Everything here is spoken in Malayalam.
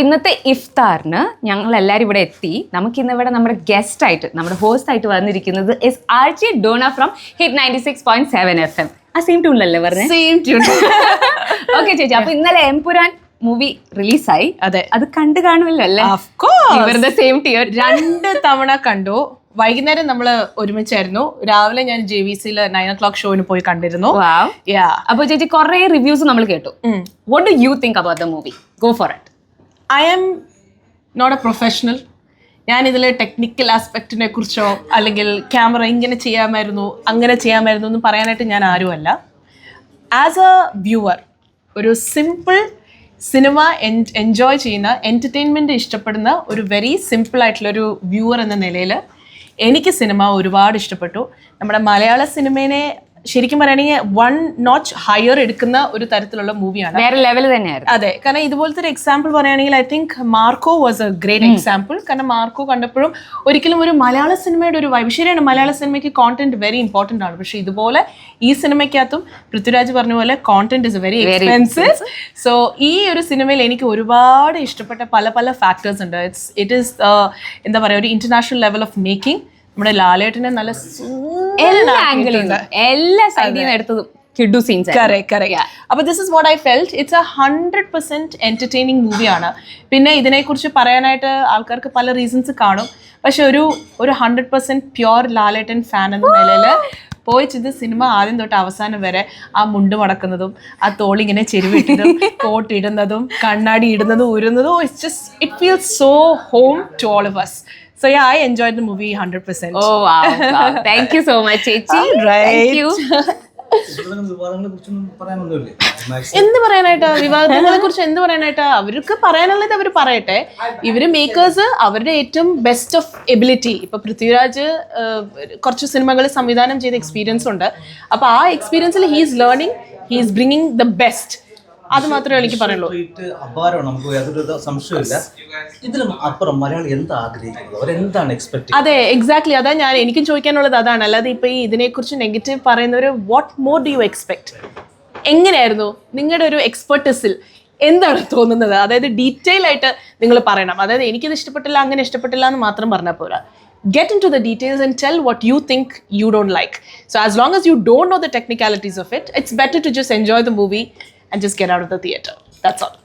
ഇന്നത്തെ ഇഫ്താറിന് ഞങ്ങൾ എല്ലാവരും ഇവിടെ എത്തി. നമുക്ക് ഇന്ന് ഇവിടെ നമ്മുടെ ഗസ്റ്റ് ആയിട്ട് നമ്മുടെ ഹോസ്റ്റ് ആയിട്ട് വന്നിരിക്കുന്നത് is RJ Dona from Hit 96.7 FM. ആ സെയിം ട്യൂണിലല്ലേ പറഞ്ഞത്? Same tune. ഓക്കെ ചേച്ചി, അപ്പൊ ഇന്നലെ എംപുരാൻ മൂവി റിലീസായി. അതെ, അത് കണ്ടു കാണുമല്ലോ അല്ലേ? ഇവരുടെ സെയിം തിയേറ്റർ 2 തവണ കണ്ടു. വൈകുന്നേരം നമ്മൾ ഒരുമിച്ചായിരുന്നു. രാവിലെ ഞാൻ JVC 9 o'clock ഷോയിന് പോയി കണ്ടിരുന്നു. അപ്പൊ ചേച്ചി കുറെ റിവ്യൂസ് നമ്മൾ കേട്ടു. What do you think about the movie? Go for it. I am not a professional. ഞാൻ ഇതിലെ ടെക്നിക്കൽ ആസ്പെക്റ്റിനെ കുറിച്ചോ അല്ലെങ്കിൽ ക്യാമറ ഇങ്ങനെ ചെയ്യാമായിരുന്നു അങ്ങനെ ചെയ്യാമായിരുന്നു എന്ന് പറയാനായിട്ട് ഞാൻ ആരുമല്ല. ആസ് എ വ്യൂവർ, ഒരു സിമ്പിൾ സിനിമ എൻജോയ് ചെയ്യുന്ന എൻ്റർടൈൻമെൻറ്റ് ഇഷ്ടപ്പെടുന്ന ഒരു വെരി സിമ്പിൾ ആയിട്ടുള്ളൊരു വ്യൂവർ എന്ന നിലയിൽ എനിക്ക് സിനിമ ഒരുപാട് ഇഷ്ടപ്പെട്ടു. നമ്മുടെ മലയാള സിനിമേനെ ശരിക്കും പറയുകയാണെങ്കിൽ 1 notch ഹയർ എടുക്കുന്ന ഒരു തരത്തിലുള്ള മൂവിയാണ്. വേറെ ലെവൽ തന്നെയായിരുന്നു. അതെ, കാരണം ഇതുപോലത്തെ ഒരു എക്സാമ്പിൾ പറയുകയാണെങ്കിൽ I think Marco was A great example. കാരണം മാർക്കോ കണ്ടപ്പോഴും ഒരിക്കലും ഒരു മലയാള സിനിമയുടെ ഒരു വൈബ്, ശരിയാണ് മലയാള സിനിമയ്ക്ക് കോണ്ടന്റ് വെരി ഇമ്പോർട്ടൻ്റ് ആണ്. പക്ഷേ ഇതുപോലെ ഈ സിനിമയ്ക്കകത്തും പൃഥ്വിരാജ് പറഞ്ഞ പോലെ content is very expensive. So ഈ ഒരു സിനിമയിൽ എനിക്ക് ഒരുപാട് ഇഷ്ടപ്പെട്ട പല പല ഫാക്ടേഴ്സ് ഉണ്ട്. ഇറ്റ് ഈസ് എന്താ പറയുക, ഒരു ഇന്റർനാഷണൽ ലെവൽ ഓഫ് മേക്കിംഗ്. നമ്മുടെ ലാലേട്ടനെ നല്ല എല്ലാ ആംഗിളും എല്ലാ സൈഡിൽ നിന്ന് എടുത്തതും കിഡു സീൻസ്. അപ്പോൾ this is what I felt. It's A 100% entertaining മൂവിയാണ്. പിന്നെ ഇതിനെക്കുറിച്ച് പറയാനായിട്ട് ആൾക്കാർക്ക് പല റീസൺസ് കാണും. പക്ഷെ ഒരു 100% പ്യുവർ ലാലേട്ടൻ ഫാൻ എന്ന നിലയിൽ പോയി ചെയ്ത് സിനിമ ആദ്യം തൊട്ട് അവസാനം വരെ ആ മുണ്ട് മടക്കുന്നതും ആ തോളിങ്ങനെ ചെരുവിട്ടതും കോട്ട് ഇടുന്നതും കണ്ണാടി ഇടുന്നതും ഊരുന്നതും it feels so home to all of us. So yeah, I enjoyed the movie 100%. Oh wow. Thank you so much ചേച്ചി. Thank you. എന്ത് പറയാനായിട്ടാ വിവാദങ്ങളെ കുറിച്ച് എന്ത് പറയാനായിട്ടാ? അവർക്ക് പറയാനുള്ളത് അവർ പറയട്ടെ. ഇവര് മേക്കേഴ്സ് അവരുടെ ഏറ്റവും ബെസ്റ്റ് ഓഫ് എബിലിറ്റി. ഇപ്പൊ പൃഥ്വിരാജ് കുറച്ച് സിനിമകൾ സംവിധാനം ചെയ്ത എക്സ്പീരിയൻസ് ഉണ്ട്. അപ്പൊ ആ എക്സ്പീരിയൻസിൽ he's learning, he's bringing the best. അത് മാത്രമേ എനിക്ക് പറയുള്ളൂ. അതെ, എക്സാക്ട്ലി. അതാ ഞാൻ എനിക്കും ചോദിക്കാനുള്ളത് അതാണ്. അല്ലാതെ ഇപ്പൊ ഈ ഇതിനെക്കുറിച്ച് നെഗറ്റീവ് പറയുന്നവർ what more do you expect? എങ്ങനെയായിരുന്നു നിങ്ങളുടെ ഒരു എക്സ്പെർട്ടിസിൽ എന്താണ് തോന്നുന്നത്? അതായത് ഡീറ്റെയിൽ ആയിട്ട് നിങ്ങൾ പറയണം. അതായത് എനിക്കിത് ഇഷ്ടപ്പെട്ടില്ല അങ്ങനെ ഇഷ്ടപ്പെട്ടില്ല എന്ന് മാത്രം പറഞ്ഞാൽ പോരാ. Get into the details and tell what you think you don't like. So as long as you don't know the technicalities of it, it's better to just enjoy the movie and just get out of the theater. That's all.